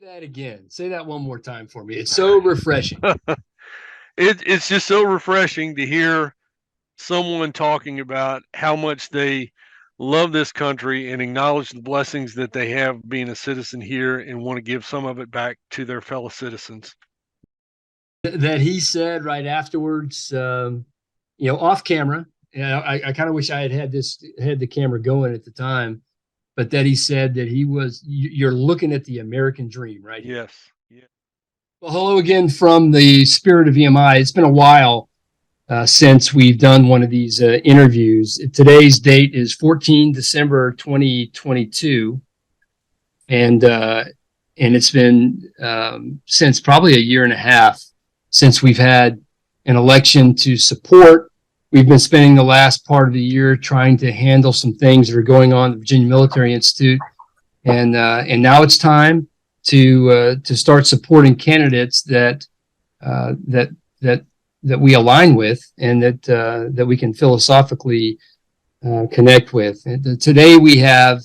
that again. Say that one more time for me. It's so refreshing. It's just so refreshing to hear someone talking about how much they love this country and acknowledge the blessings that they have being a citizen here and want to give some of it back to their fellow citizens. That he said right afterwards, off camera. And I kind of wish I had the camera going at the time, but that he said that you're looking at the American dream right here. Yes. Yeah. Well, hello again from the spirit of VMI. It's been a while since we've done one of these interviews. Today's date is 14 December 2022, and it's been since probably a year and a half since we've had an election to support. We've been spending the last part of the year trying to handle some things that are going on at the Virginia Military Institute, and now it's time to start supporting candidates that we align with and that we can philosophically connect with. And today we have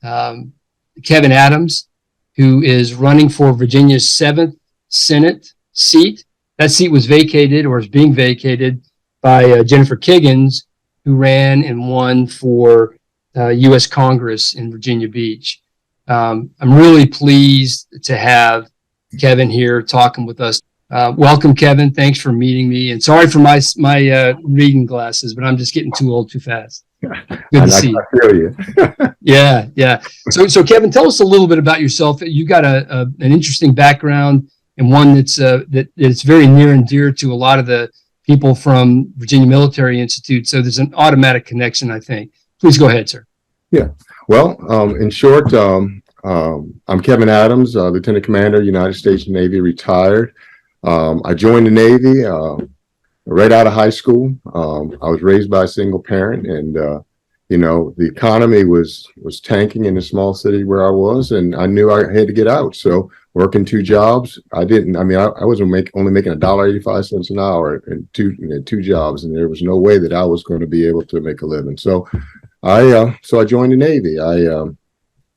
Kevin Adams, who is running for Virginia's 7th Senate seat. That seat was vacated or is being vacated by Jennifer Kiggins, who ran and won for U.S. Congress in Virginia Beach. I'm really pleased to have Kevin here talking with us. Welcome, Kevin. Thanks for meeting me. And sorry for my reading glasses, but I'm just getting too old too fast. Good to see you. I feel you. Yeah. So Kevin, tell us a little bit about yourself. You've got an interesting background and one that's very near and dear to a lot of the people from Virginia Military Institute. So there's an automatic connection, I think. Please go ahead, sir. Yeah. Well, in short, I'm Kevin Adams, Lieutenant Commander, United States Navy, retired. I joined the Navy right out of high school. I was raised by a single parent, and the economy was tanking in the small city where I was, and I knew I had to get out. So working two jobs, I wasn't only making $1.85 an hour and two jobs, and there was no way that I was going to be able to make a living. So I joined the Navy. I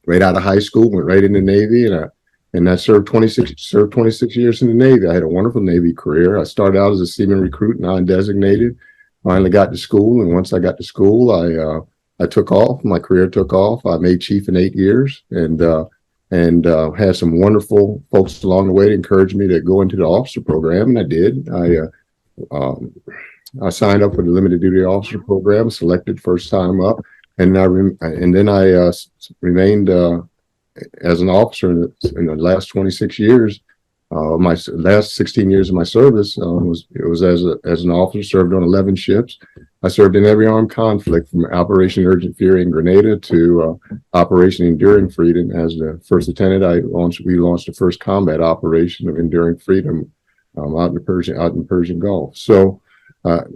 right out of high school went right in the Navy, and I served 26 years in the Navy. I had a wonderful Navy career. I started out as a seaman recruit, non-designated. Finally got to school, and once I got to school, I took off. My career took off. I made chief in 8 years, and had some wonderful folks along the way to encourage me to go into the officer program, and I did. I signed up for the limited duty officer program, selected first time up, and then I remained as an officer in the last 26 years. My last 16 years of my service was as an officer. Served on 11 ships. I served in every armed conflict from Operation Urgent Fury in Grenada to Operation Enduring Freedom. As the first lieutenant, we launched the first combat operation of Enduring Freedom out in the Persian Gulf. So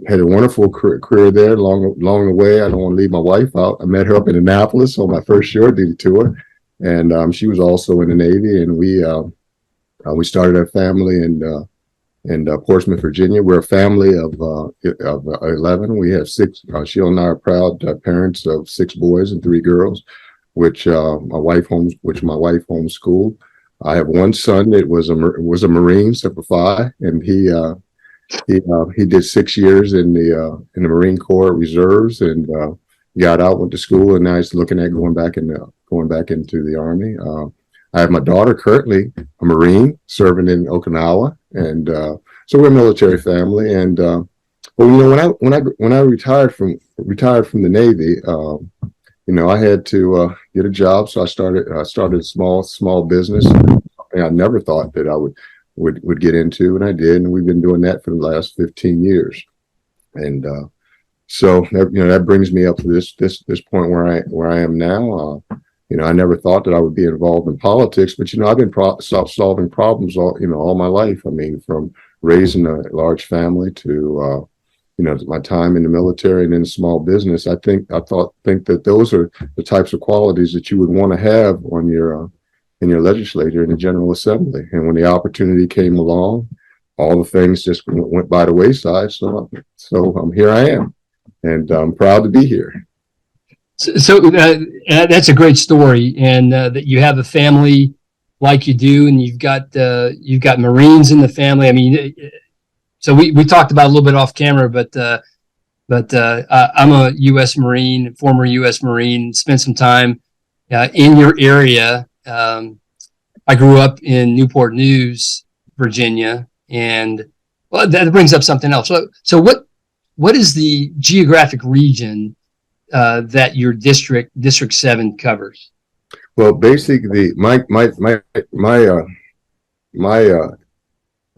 had a wonderful career there. Along the way, I don't want to leave my wife out. I met her up in Annapolis on my first shore duty tour, and she was also in the Navy. And we started our family in Portsmouth, Virginia. We're a family of 11. We have 6. Sheila and I are proud parents of 6 boys and 3 girls, which my wife homeschooled. I have one son that was a Marine, Semper Fi, and he did 6 years in the Marine Corps Reserves, and got out, went to school, and now he's looking at going back into the Army. I have my daughter currently a Marine serving in Okinawa, and so we're a military family. And but when I retired from the Navy, I had to get a job, so I started a small business. I never thought that I would get into, and I did, and we've been doing that for the last 15 years. And so that brings me up to this point where I am now. I never thought that I would be involved in politics, but I've been solving problems all my life. I mean, from raising a large family to my time in the military and in small business. I think that those are the types of qualities that you would want to have on in your legislature in the General Assembly. And when the opportunity came along, all the things just went by the wayside. So here I am, and I'm proud to be here. So that's a great story, and that you have a family like you do, and you've got Marines in the family. I mean, so we talked about a little bit off camera, but I'm a U.S. Marine, former U.S. Marine. Spent some time in your area. I grew up in Newport News, Virginia, and well, that brings up something else. So what is the geographic region that your District 7 covers? Well, basically, my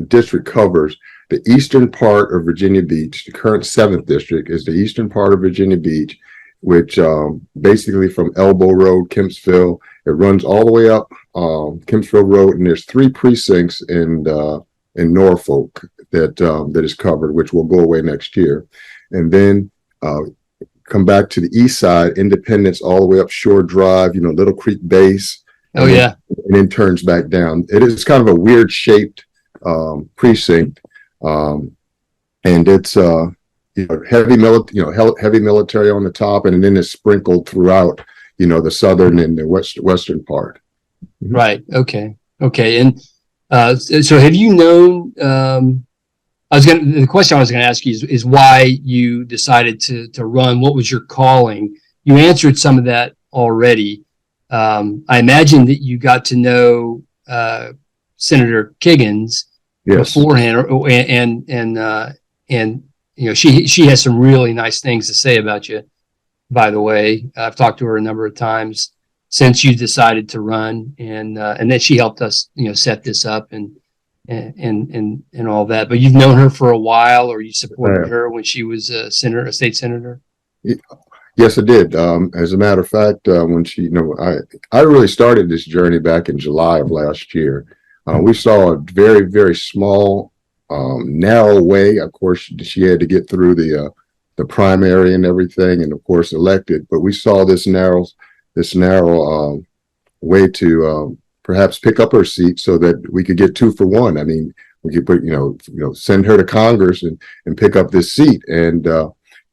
district covers the eastern part of Virginia Beach. The current 7th district is the eastern part of Virginia Beach, which basically from Elbow Road, Kempsville, it runs all the way up Kempsville Road, and there's 3 precincts in Norfolk that is covered, which will go away next year, and then come back to the east side, Independence, all the way up Shore Drive, Little Creek Base. Oh yeah, and then turns back down. It is kind of a weird shaped precinct, and it's heavy military on the top, and then it's sprinkled throughout, the southern and the western part. Right. Okay. And so have you known? The question I was going to ask you is why you decided to run. What was your calling? You answered some of that already. I imagine that you got to know Senator Kiggins beforehand, and she has some really nice things to say about you. By the way, I've talked to her a number of times since you decided to run, and then she helped us, set this up and all that. But you've known her for a while, or you supported her when she was a state senator? Yes, I did. As a matter of fact, when she, I really started this journey back in July of last year. We saw a very, very small, narrow way. Of course, she had to get through the primary and everything, and of course elected. But we saw this narrow way to perhaps pick up her seat so that we could get 2 for 1. I mean, we could put, send her to Congress and pick up this seat, and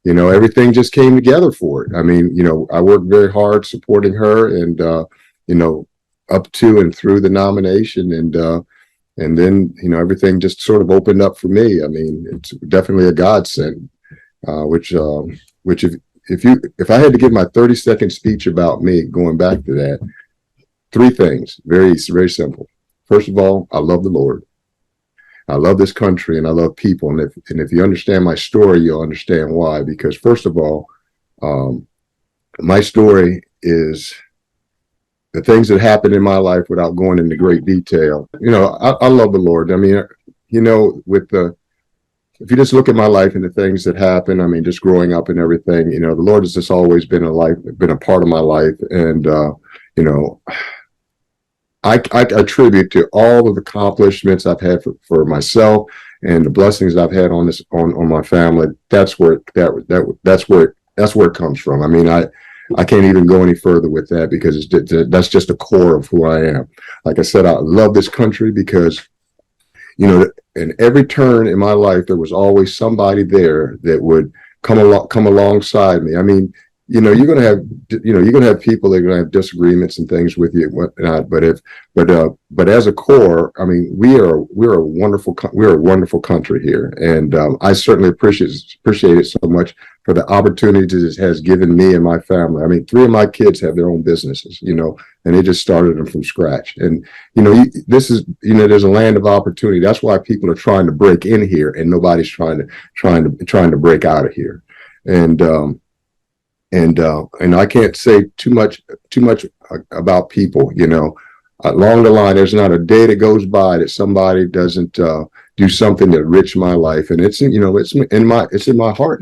everything just came together for it. I mean, I worked very hard supporting her, and up to and through the nomination, and then everything just sort of opened up for me. I mean, it's definitely a godsend. Which if I had to give my 30-second speech about me, going back to that, 3 things, very, very simple. First of all, I love the Lord. I love this country, and I love people. And if you understand my story, you'll understand why. Because first of all, my story is the things that happened in my life without going into great detail. I love the Lord. I mean, if you just look at my life and the things that happened, I mean, just growing up and everything, the Lord has just always been a part of my life. And, I attribute to all of the accomplishments I've had for myself and the blessings I've had on my family. That's where it comes from. I mean, I can't even go any further with that, because that's just the core of who I am. Like I said, I love this country because, in every turn in my life, there was always somebody there that would come alongside me. I mean, you're going to have people that are going to have disagreements and things with you and whatnot. But as a core, I mean, we're a wonderful country here, and I certainly appreciate it so much for the opportunities it has given me and my family. I mean, 3 of my kids have their own businesses, and they just started them from scratch. And this is, there's a land of opportunity. That's why people are trying to break in here, and nobody's trying to break out of here. And I can't say too much about people. Along the line, there's not a day that goes by that somebody doesn't do something to enrich my life, and it's in my heart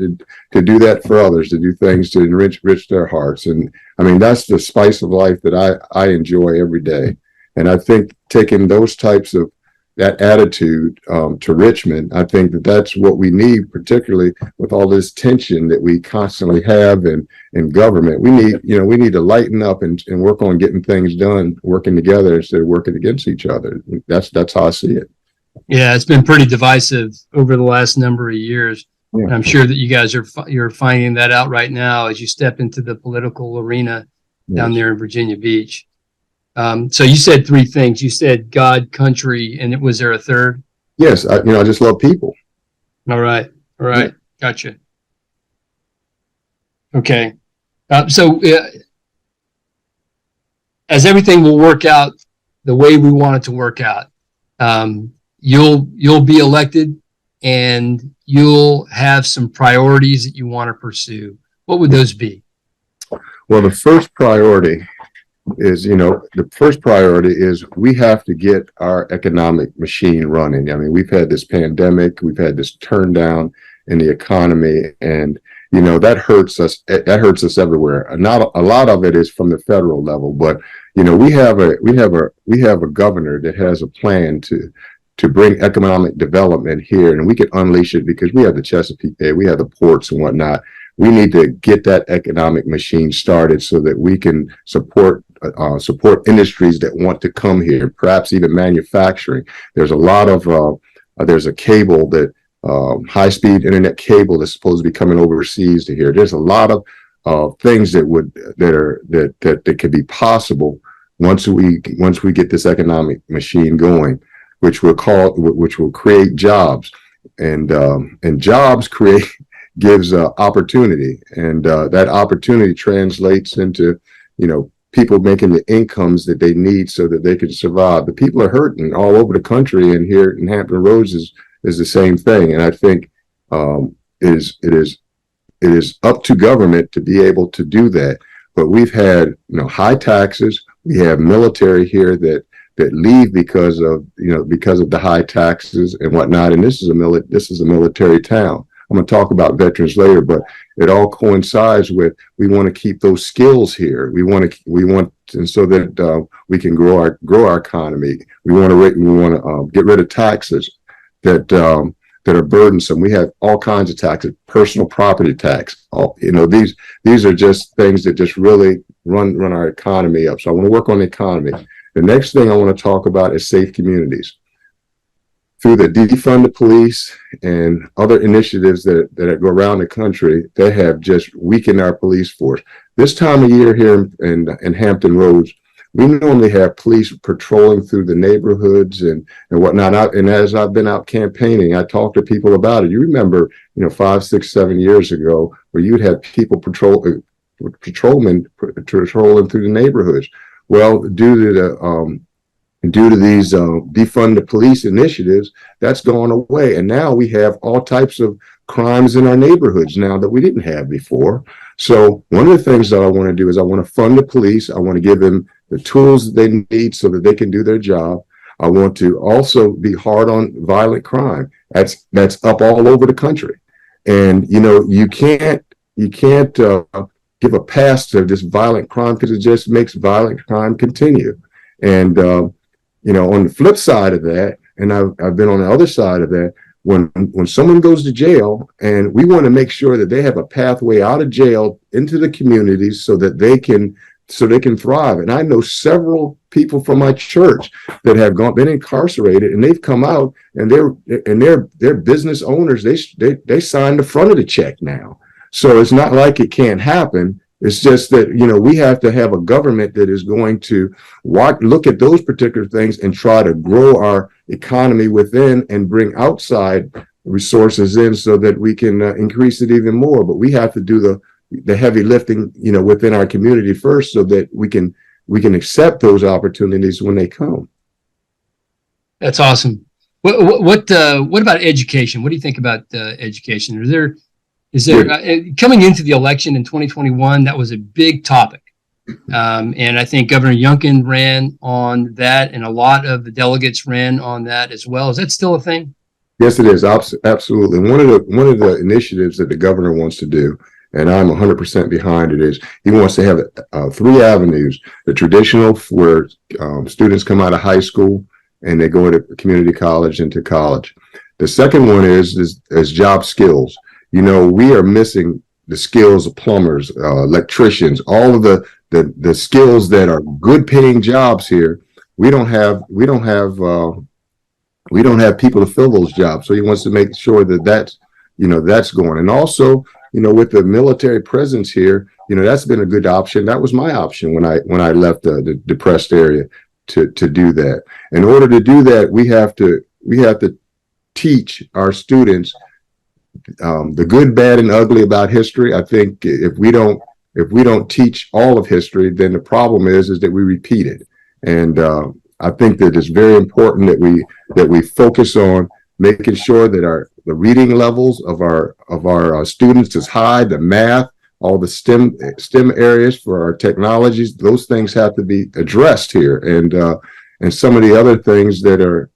to do that for others, to do things to enrich their hearts. And I mean, that's the spice of life that I enjoy every day. And I think taking those types of that attitude to Richmond, I think that's what we need, particularly with all this tension that we constantly have in government. We need to lighten up and work on getting things done, working together instead of working against each other. That's how I see it. Yeah, it's been pretty divisive over the last number of years. Yeah. And I'm sure that you guys you're finding that out right now as you step into the political arena down there in Virginia Beach. So you said three things. You said God, country, and was there a third? Yes, I just love people. All right. All right. Gotcha. Okay. As everything will work out the way we want it to work out, you'll be elected and you'll have some priorities that you want to pursue. What would those be? Well, the first priority is we have to get our economic machine running. I mean, we've had this pandemic, we've had this turn down in the economy, and that hurts us. That hurts us everywhere. Not a lot of it is from the federal level, but we have a governor that has a plan to bring economic development here, and we can unleash it because we have the Chesapeake Bay, we have the ports and whatnot. We need to get that economic machine started so that we can support industries that want to come here, perhaps even manufacturing. There's a lot of there's a cable that high-speed internet cable that's supposed to be coming overseas to here. There's a lot of things that could be possible once we get this economic machine going, which will create jobs, and jobs gives opportunity, and that opportunity translates into people making the incomes that they need so that they can survive. The people are hurting all over the country, and here in Hampton Roads is the same thing. And I think it is up to government to be able to do that. But we've had high taxes. We have military here that leave because of the high taxes and whatnot. And this is a military town. I'm going to talk about veterans later, but it all coincides with we want to keep those skills here. We want and so that we can grow our economy. We want to get rid of taxes that are burdensome. We have all kinds of taxes, personal property tax. These are just things that just really run our economy up. So I want to work on the economy. The next thing I want to talk about is safe communities. Through the defund the police and other initiatives that go around the country, they have just weakened our police force. This time of year here in Hampton Roads, we normally have police patrolling through the neighborhoods and whatnot. And as I've been out campaigning, I talk to people about it. You remember, 5, 6, 7 years ago, where you'd have people patrolmen patrolling through the neighborhoods. Well, due to these defund the police initiatives, that's gone away. And now we have all types of crimes in our neighborhoods now that we didn't have before. So one of the things that I want to do is I want to fund the police. I want to give them the tools that they need so that they can do their job. I want to also be hard on violent crime. That's up all over the country. And, you can't give a pass to this violent crime because it just makes violent crime continue. And, on the flip side of that, and I've been on the other side of that, when someone goes to jail, and we want to make sure that they have a pathway out of jail into the communities so that they can thrive. And I know several people from my church that have been incarcerated, and they've come out, and they're business owners. They signed the front of the check now. So it's not like it can't happen. It's just that, we have to have a government that is going to look at those particular things and try to grow our economy within and bring outside resources in so that we can increase it even more. But we have to do the heavy lifting, within our community first so that we can accept those opportunities when they come. That's awesome. What about education? What do you think about education? Is there coming into the election in 2021, that was a big topic. And I think Governor Youngkin ran on that, and a lot of the delegates ran on that as well. Is that still a thing? Yes, it is. Absolutely. One of the initiatives that the governor wants to do, and I'm 100% behind it, is he wants to have 3 avenues: the traditional, where students come out of high school and they go to community college and to college. The second one is job skills. We are missing the skills of plumbers, electricians, all of the skills that are good paying jobs here. We don't have people to fill those jobs. So he wants to make sure that that's going. And also with the military presence here, that's been a good option. That was my option when I left the depressed area to do that. In order to do that, we have to teach our students the good, bad, and ugly about history. I think if we don't teach all of history, then the problem is that we repeat it. And I think that it's very important that we focus on making sure that the reading levels of our students is high, the math, all the STEM areas for our technologies, those things have to be addressed here. And some of the other things that are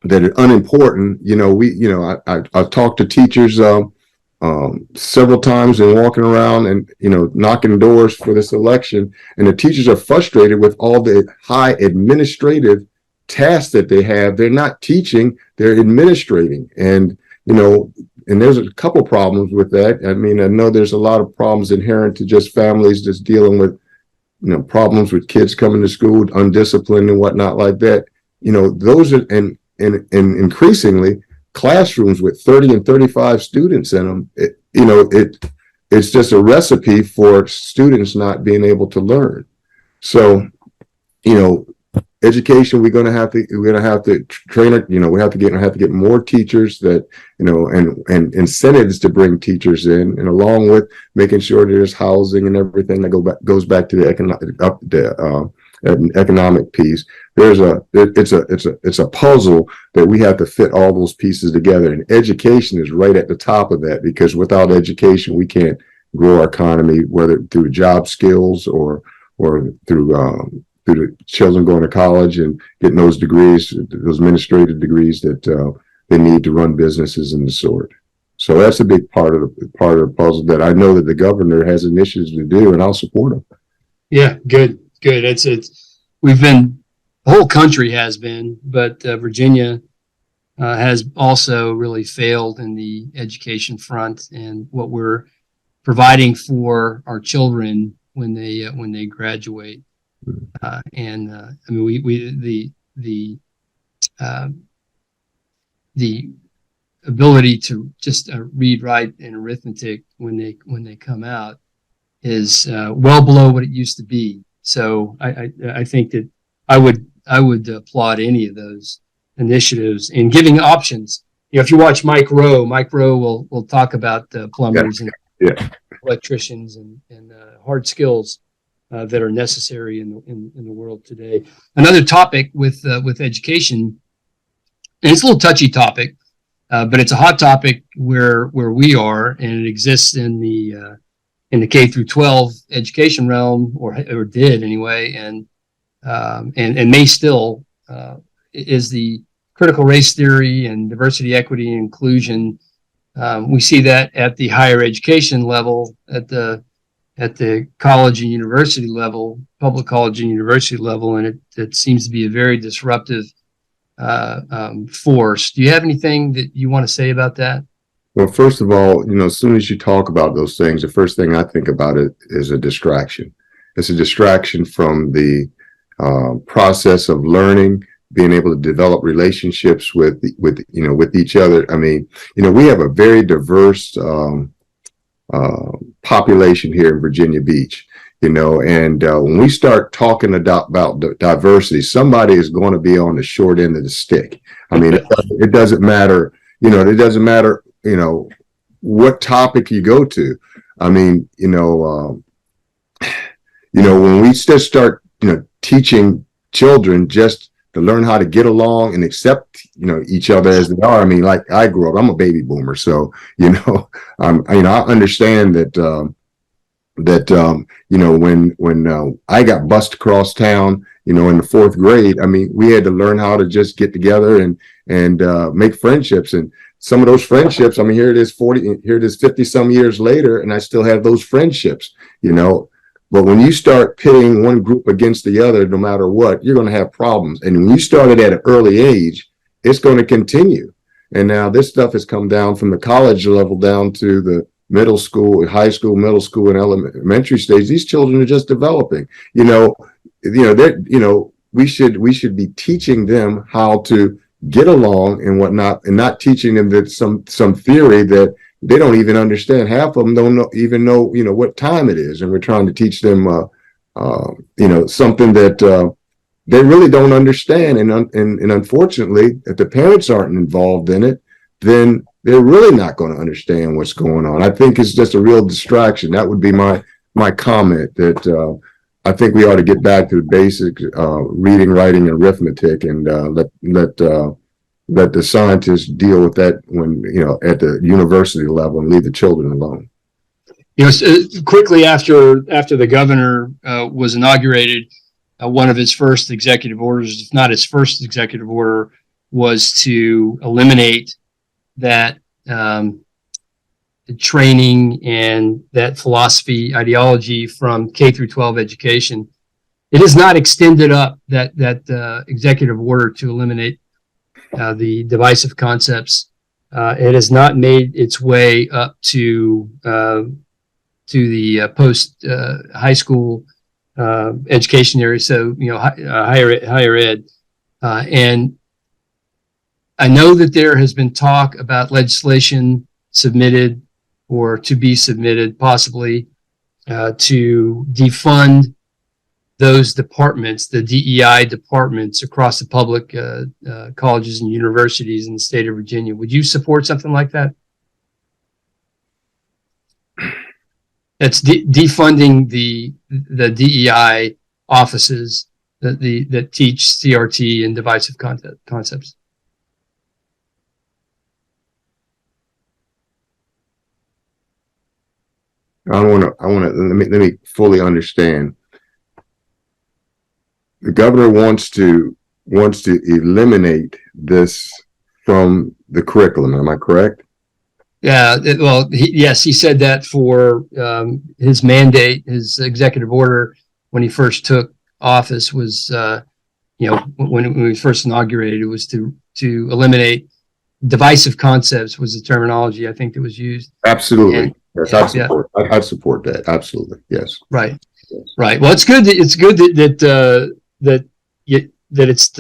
unimportant, I've talked to teachers several times and walking around and knocking doors for this election, and the teachers are frustrated with all the high administrative tasks that they have. They're not teaching, they're administrating. And there's a couple problems with that. I mean, I know there's a lot of problems inherent to just families just dealing with problems with kids coming to school undisciplined and whatnot like that. Those are and increasingly classrooms with 30 and 35 students in them. It's just a recipe for students not being able to learn. So education, we're going to have to train it. We have to get more teachers that and incentives to bring teachers in, and along with making sure there's housing and everything that goes back to the economic piece. It's a puzzle that we have to fit all those pieces together, and education is right at the top of that, because without education we can't grow our economy, whether through job skills or through the children going to college and getting those degrees, those administrative degrees that they need to run businesses and the sort. So that's a big part of the puzzle that I know that the governor has initiatives to do, and I'll support them. Yeah, good. We've been, the whole country has been, but Virginia has also really failed in the education front, and what we're providing for our children when they graduate. I mean, the ability to just read, write, and arithmetic when they come out is well below what it used to be. So I think that I would applaud any of those initiatives in giving options. If you watch Mike Rowe will talk about plumbers and electricians and hard skills that are necessary in the world today. Another topic with education, and it's a little touchy topic, but it's a hot topic where we are, and it exists in the K through 12 education realm, or did anyway, and may still, is the critical race theory and diversity, equity, and inclusion. We see that at the higher education level, at the college and university level, public college and university level, and it seems to be a very disruptive force. Do you have anything that you want to say about that? Well, first of all, as soon as you talk about those things, the first thing I think about it is a distraction. It's a distraction from the process of learning, being able to develop relationships with each other. I mean, we have a very diverse population here in Virginia Beach, and when we start talking about diversity, somebody is going to be on the short end of the stick. I mean, it doesn't matter, what topic you go to. I mean, when we just start, teaching children just to learn how to get along and accept, each other as they are. I mean, like I grew up, I'm a baby boomer, so I understand that when I got bussed across town, in the fourth grade, I mean, we had to learn how to just get together and make friendships. And some of those friendships, I mean, here it is 50 some years later, and I still have those friendships, But when you start pitting one group against the other, no matter what, you're going to have problems. And when you started at an early age, it's going to continue. And now this stuff has come down from the college level down to the middle school, high school, middle school, and elementary stage. These children are just developing. We should be teaching them how to get along and whatnot, and not teaching them that some theory that they don't even understand. Half of them don't even know, what time it is. And we're trying to teach them, something that they really don't understand. And unfortunately, if the parents aren't involved in it, then they're really not going to understand what's going on. I think it's just a real distraction. That would be my comment, that I think we ought to get back to the basics, reading, writing, and arithmetic, and let the scientists deal with that when, at the university level, and leave the children alone. Quickly after the governor was inaugurated, one of his first executive orders, if not his first executive order, was to eliminate that training and that philosophy ideology from K through 12 education. It has not extended up that executive order to eliminate the divisive concepts. It has not made its way up to the post high school education area. So higher ed, and I know that there has been talk about legislation submitted or to be submitted, possibly, to defund those departments, the DEI departments across the public colleges and universities in the state of Virginia. Would you support something like that? That's defunding the DEI offices that teach CRT and divisive concepts. Let me fully understand. The governor wants to eliminate this from the curriculum. Am I correct? Yeah. Yes, he said that for his mandate, his executive order when he first took office was, when we first inaugurated, it was to eliminate divisive concepts was the terminology I think that was used. Absolutely. And, yes, I support that. Absolutely. Yes. Right. Yes. Right. Well, it's good that it's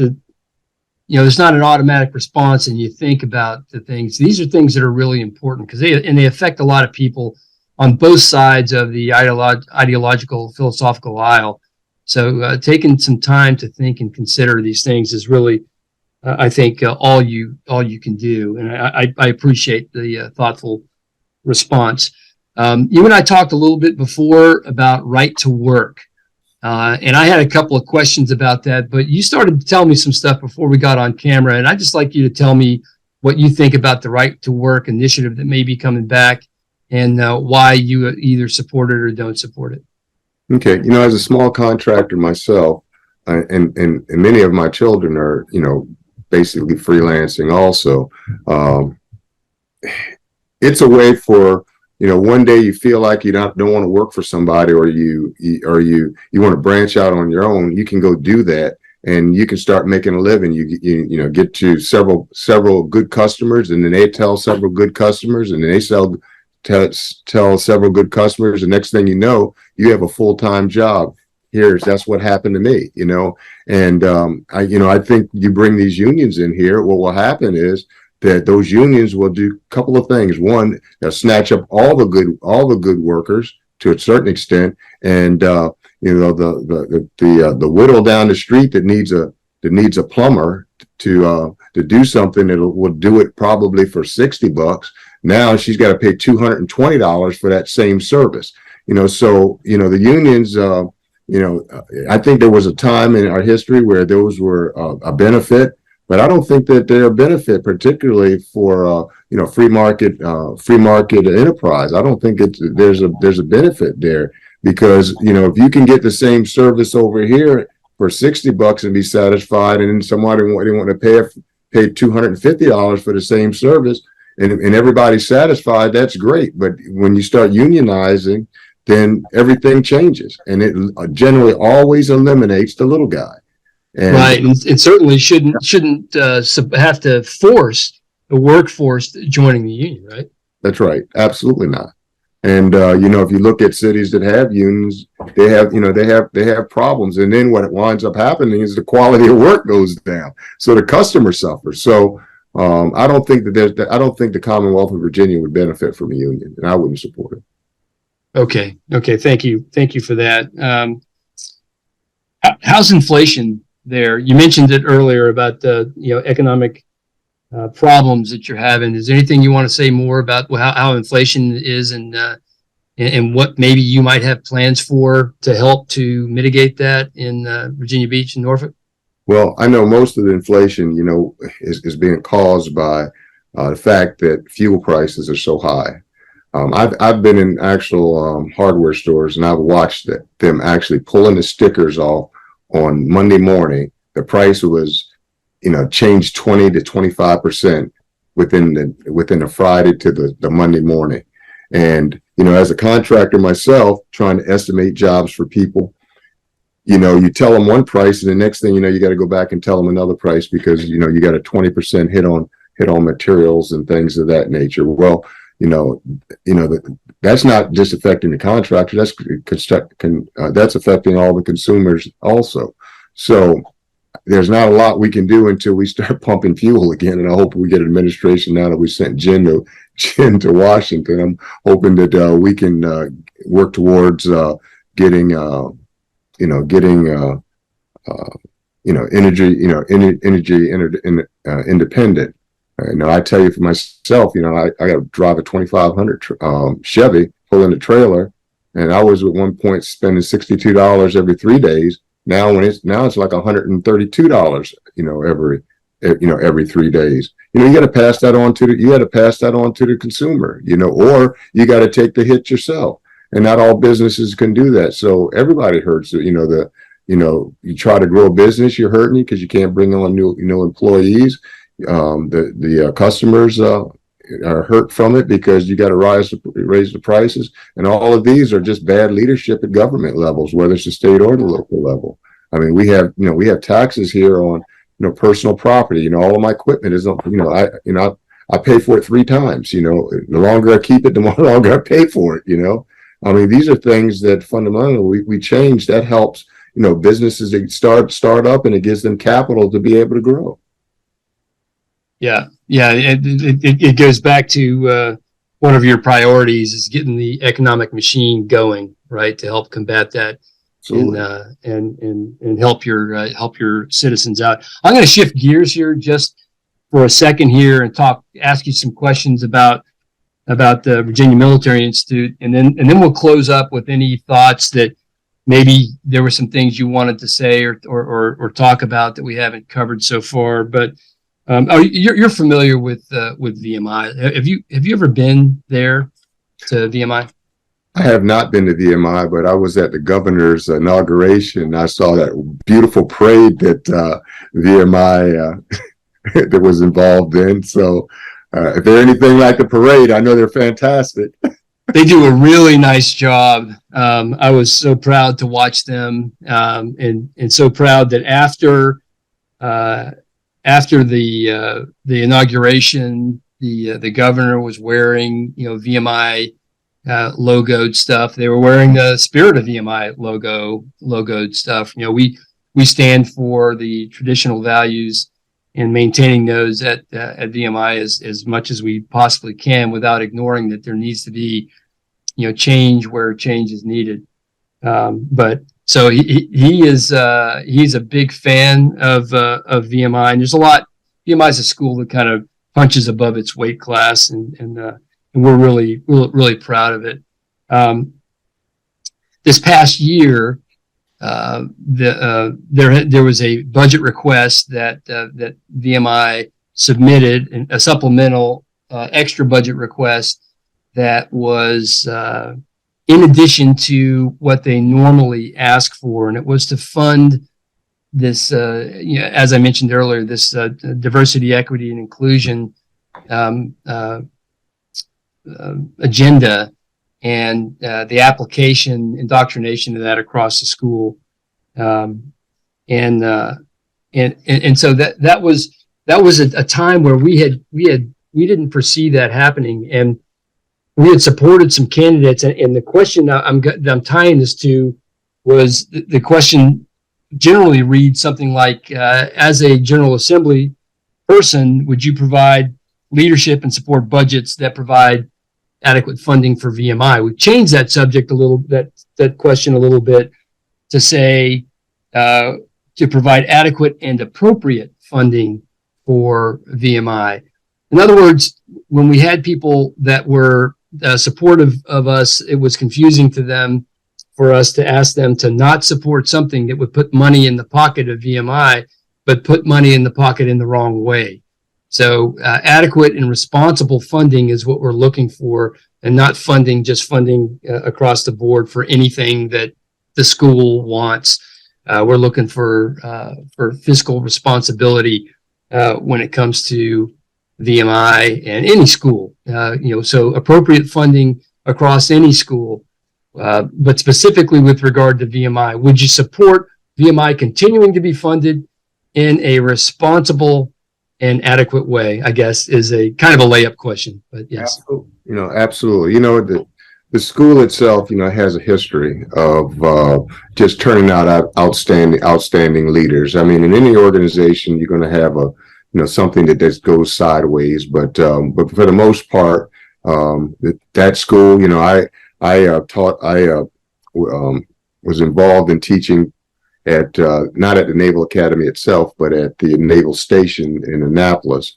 there's not an automatic response, and you think about the things. These are things that are really important because they affect a lot of people on both sides of the ideological, philosophical aisle. So taking some time to think and consider these things is really, I think, all you can do. And I appreciate the thoughtful response. You and I talked a little bit before about right to work. And I had a couple of questions about that, but you started to tell me some stuff before we got on camera. And I'd just like you to tell me what you think about the right to work initiative that may be coming back, and why you either support it or don't support it. Okay. As a small contractor myself, and many of my children are, basically freelancing also. It's a way for, one day you feel like you don't want to work for somebody, or you want to branch out on your own. You can go do that, and you can start making a living. You get to several good customers, and then they tell several good customers, and then they tell several good customers. The next thing you know, you have a full-time job. That's what happened to me, and I think you bring these unions in here. What will happen is that those unions will do a couple of things. One, they'll snatch up all the good workers to a certain extent, and the widow down the street that needs a plumber to do something that will do it probably for $60. Now she's got to pay $220 for that same service. So the unions. I think there was a time in our history where those were a benefit, but I don't think that they're a benefit, particularly for free market enterprise. I don't think there's a benefit there, because if you can get the same service over here for $60 and be satisfied, and then somebody want to pay $250 for the same service, and everybody's satisfied, that's great. But when you start unionizing, then everything changes, and it generally always eliminates the little guy. Right, and it certainly shouldn't have to force the workforce joining the union, right? That's right, absolutely not. And if you look at cities that have unions, they have problems, and then what winds up happening is the quality of work goes down, so the customer suffers. So I don't think I don't think the Commonwealth of Virginia would benefit from a union, and I wouldn't support it. Okay. Okay. Thank you for that. How's inflation there? You mentioned it earlier about the economic problems that you're having. Is there anything you want to say more about how inflation is and what maybe you might have plans for to help to mitigate that in Virginia Beach and Norfolk? Well, I know most of the inflation, is being caused by the fact that fuel prices are so high. I've been in actual hardware stores, and I've watched them actually pulling the stickers off on Monday morning. The price was, changed 20 to 25% within the Friday to the Monday morning. And as a contractor myself, trying to estimate jobs for people, you tell them one price, and the next thing you got to go back and tell them another price because you got a 20% hit on materials and things of that nature. Well, that's not just affecting the contractor. That's affecting all the consumers also. So there's not a lot we can do until we start pumping fuel again. And I hope we get an administration now that we sent Jen to Washington. I'm hoping that we can work towards getting energy independent. I tell you for myself, I got to drive a 2500 Chevy, pull in the trailer, and I was at one point spending $62 every 3 days. Now it's like $132, every 3 days. You got to pass that on to the consumer, or you got to take the hit yourself. And not all businesses can do that. So everybody hurts. You try to grow a business, you're hurting because you can't bring on new employees. The customers are hurt from it because you got to raise the prices, and all of these are just bad leadership at government levels, whether it's the state or the local level. I mean, we have taxes here on personal property. All of my equipment is I pay for it 3 times. The longer I keep it, the more longer I pay for it. I mean, these are things that fundamentally we change. That helps businesses that start up, and it gives them capital to be able to grow. Yeah. It goes back to one of your priorities is getting the economic machine going, right, to help combat that. Absolutely. And help your citizens out. I'm going to shift gears here just for a second here and ask you some questions about the Virginia Military Institute, and then we'll close up with any thoughts that maybe there were some things you wanted to say or talk about that we haven't covered so far. But you're familiar with VMI. Have you ever been there to VMI? I have not been to VMI, but I was at the governor's inauguration. I saw that beautiful parade that VMI that was involved in. So if they're anything like the parade, I know they're fantastic. They do a really nice job. I was so proud to watch them, and so proud that after the inauguration, the governor was wearing VMI logoed stuff. They were wearing the Spirit of VMI logoed stuff. We stand for the traditional values and maintaining those at VMI as much as we possibly can, without ignoring that there needs to be change where change is needed. But so he's a big fan of VMI, and there's a lot. VMI is a school that kind of punches above its weight class, and we're really proud of it. This past year, there was a budget request that VMI submitted, a supplemental extra budget request that was in addition to what they normally ask for, and it was to fund this, as I mentioned earlier, this diversity, equity, and inclusion agenda, and the application, indoctrination of that across the school, and so that was a time where we didn't foresee that happening, and we had supported some candidates, and the question I'm tying this to was the question generally reads something like, as a General Assembly, person, would you provide leadership and support budgets that provide adequate funding for VMI? We've changed that subject a little, that question a little bit to say to provide adequate and appropriate funding for VMI. In other words, when we had people that were supportive of us, it was confusing to them for us to ask them to not support something that would put money in the pocket of VMI, but put money in the pocket in the wrong way. So adequate and responsible funding is what we're looking for, and not funding, just funding across the board for anything that the school wants. We're looking for fiscal responsibility when it comes to VMI and any school. So appropriate funding across any school. But specifically with regard to VMI, would you support VMI continuing to be funded in a responsible and adequate way? I guess is a kind of a layup question, but yes. Absolutely. The school itself, has a history of just turning out outstanding leaders. I mean, in any organization, you're going to have something that just goes sideways, but for the most part, that school, I was involved in teaching at not at the Naval Academy itself, but at the Naval Station in Annapolis.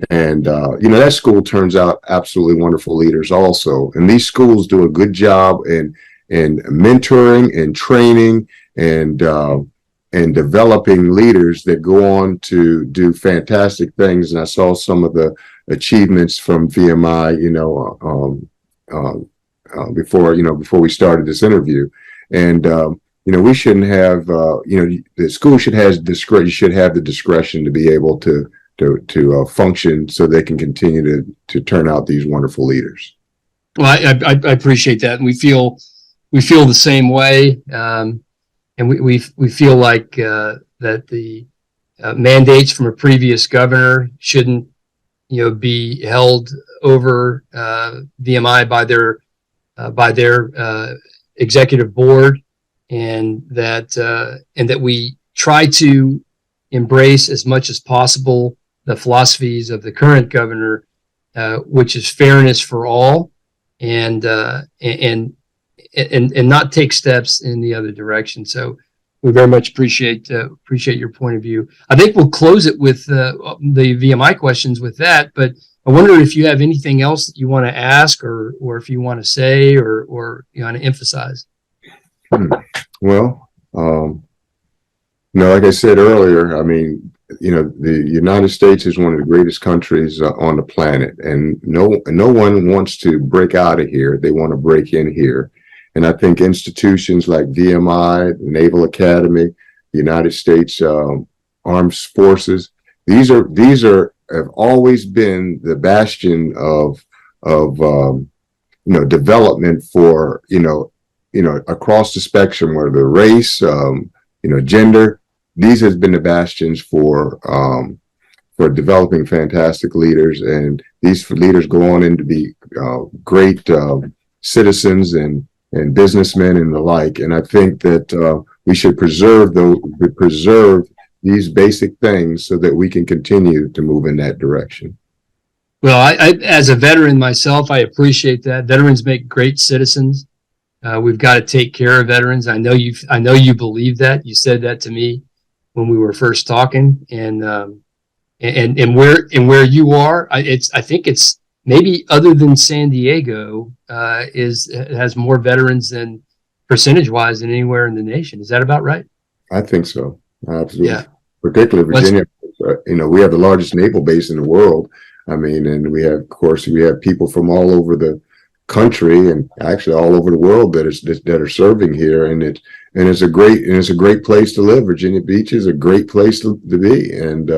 And, that school turns out absolutely wonderful leaders also. And these schools do a good job in mentoring and training and developing leaders that go on to do fantastic things. And I saw some of the achievements from VMI, before we started this interview. And, we shouldn't have, the school should have the discretion to be able to function so they can continue to turn out these wonderful leaders. Well, I appreciate that. And we feel the same way. And we feel like that the mandates from a previous governor shouldn't, be held over VMI by their executive board, and that we try to embrace as much as possible the philosophies of the current governor, which is fairness for all, and not take steps in the other direction. So we very much appreciate your point of view. I think we'll close it with the VMI questions with that, but I wonder if you have anything else that you want to ask, or if you want to say, or you want to emphasize. Well, like I said earlier, I mean, the United States is one of the greatest countries on the planet, and no one wants to break out of here. They want to break in here. And I think institutions like VMI, the Naval Academy, the United States Armed Forces, these have always been the bastion of development for across the spectrum, whether the race, gender. These has been the bastions for developing fantastic leaders, and these leaders go on in to be great citizens and businessmen and the like. And I think that we should preserve these basic things so that we can continue to move in that direction. Well, I as a veteran myself, I appreciate that. Veterans make great citizens. We've got to take care of veterans. I know you believe that. You said that to me when we were first talking, and where you are, I think it's maybe, other than San Diego, has more veterans than percentage-wise than anywhere in the nation. Is that about right? I think so. Absolutely. Yeah. Particularly Virginia. We have the largest naval base in the world. I mean, and we have people from all over the country and actually all over the world that are serving here, and it's a great place to live. Virginia Beach is a great place to be, and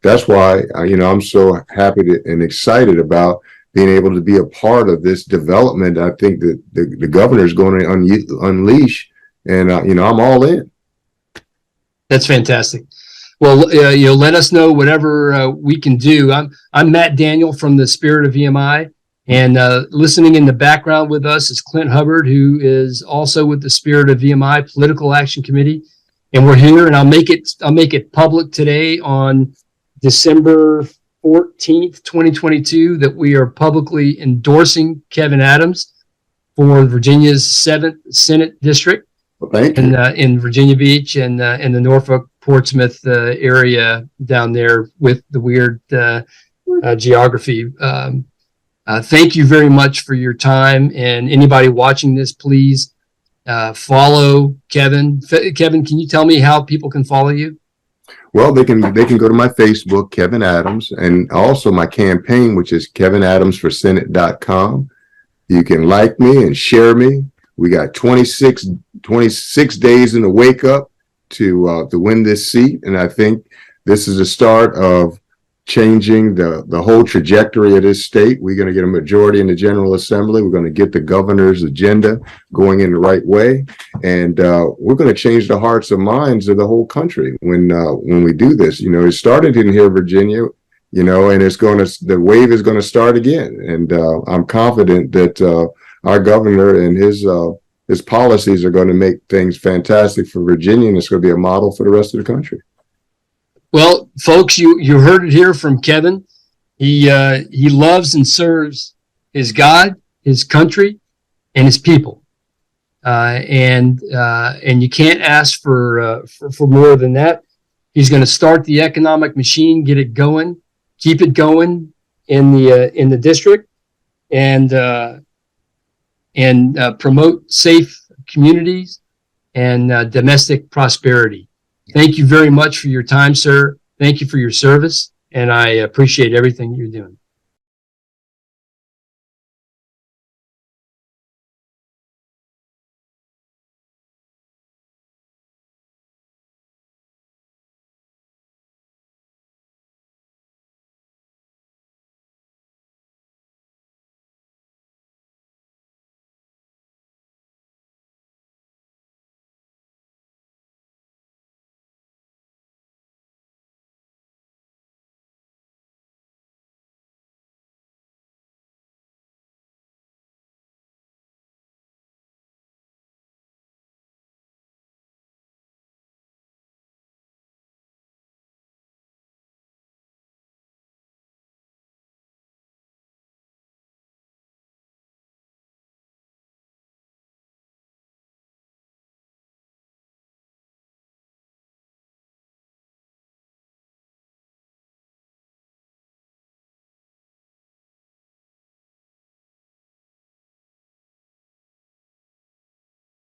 that's why I'm so happy and excited about being able to be a part of this development. I think that the governor is going to unleash, and I'm all in. That's fantastic. Well, let us know whatever we can do. I'm Matt Daniel from the Spirit of VMI. And listening in the background with us is Clint Hubbard, who is also with the Spirit of VMI Political Action Committee. And we're here, and I'll make it public today on December 14th, 2022, that we are publicly endorsing Kevin Adams for Virginia's 7th Senate District. Well, thank you. In Virginia Beach and in the Norfolk Portsmouth area down there with the weird geography. Thank you very much for your time. And anybody watching this, please follow Kevin. Kevin, can you tell me how people can follow you? Well, they can go to my Facebook, Kevin Adams, and also my campaign, which is kevinadamsforsenate.com. You can like me and share me. We got 26 days in the wake up to win this seat. And I think this is the start of changing the whole trajectory of this state. We're going to get a majority in the General Assembly. We're going to get the governor's agenda going in the right way. And we're going to change the hearts and minds of the whole country when we do this. You know, it started in here, Virginia, you know, and the wave is going to start again. And I'm confident that our governor and his policies are going to make things fantastic for Virginia, and it's going to be a model for the rest of the country. Well, folks, you heard it here from Kevin. He loves and serves his God, his country, and his people, and you can't ask for more than that. He's going to start the economic machine, get it going, keep it going in the district, and promote safe communities and domestic prosperity. Thank you very much for your time, sir. Thank you for your service, and I appreciate everything you're doing.